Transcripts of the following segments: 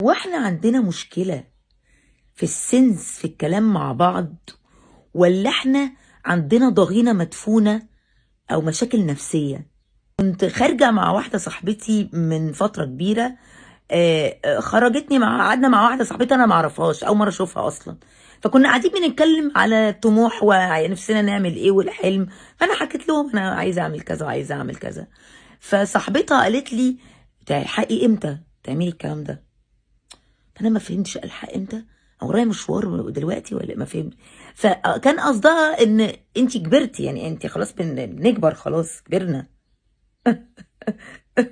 واحنا عندنا مشكلة في السنس في الكلام مع بعض، ولا احنا عندنا ضغينة مدفونة او مشاكل نفسية؟ كنت خارجة مع واحدة صاحبتي من فترة كبيرة. خرجتني قعدنا مع واحدة صاحبتي انا معرفهاش، اول مرة اشوفها اصلا. فكنا قاعدين بنتكلم على الطموح ونفسنا نعمل ايه والحلم. فانا حكيت لهم انا عايزة اعمل كذا وعايزة اعمل كذا. فصاحبتها قالت لي تلحقي امتى تعملي الكلام ده؟ فانا ما فهمتش الحق امتى، او ورايا مشوار دلوقتي ولا ما فهمت. فكان قصدها ان انت كبرتي، يعني انت خلاص بنكبر، خلاص كبرنا.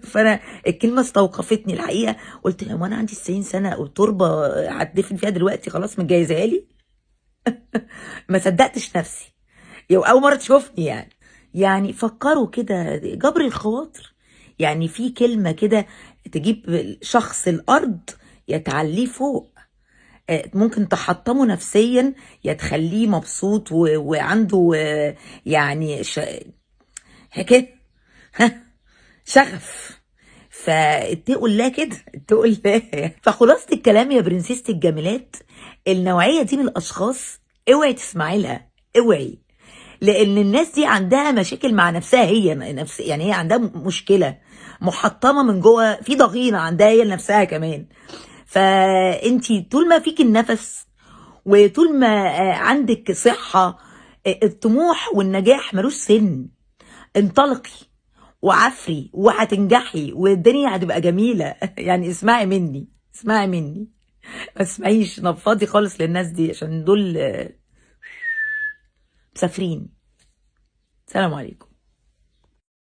فانا الكلمه استوقفتني الحقيقه. قلت هو انا عندي 90 سنه والتربه هتدفن فيها دلوقتي؟ خلاص متجهزها لي. ما صدقتش نفسي، اول مره تشوفني يعني فكروا كده، جبر الخواطر. يعني في كلمه كده تجيب شخص الارض يتعليه فوق. ممكن تحطمه نفسيا، يا تخليه مبسوط وعنده يعني حكايه شغف. فاتقوا الله كده، اتقوا الله. فخلاصة الكلام يا برنسيسة الجميلات، النوعية دي من الأشخاص اوعي تسمعي لها، اوعي. لأن الناس دي عندها مشاكل مع نفسها، هي نفس يعني هي عندها مشكلة محطمة من جوه، في ضغينة عندها هي لنفسها كمان. فانتي طول ما فيك النفس وطول ما عندك صحة، الطموح والنجاح ملوش سن. انطلقي وعفري وهتنجحي والدنيا هتبقى جميلة. يعني اسمعي مني، اسمعي مني، ما تسمعيش نفضي خالص للناس دي عشان دول مسافرين. سلام عليكم.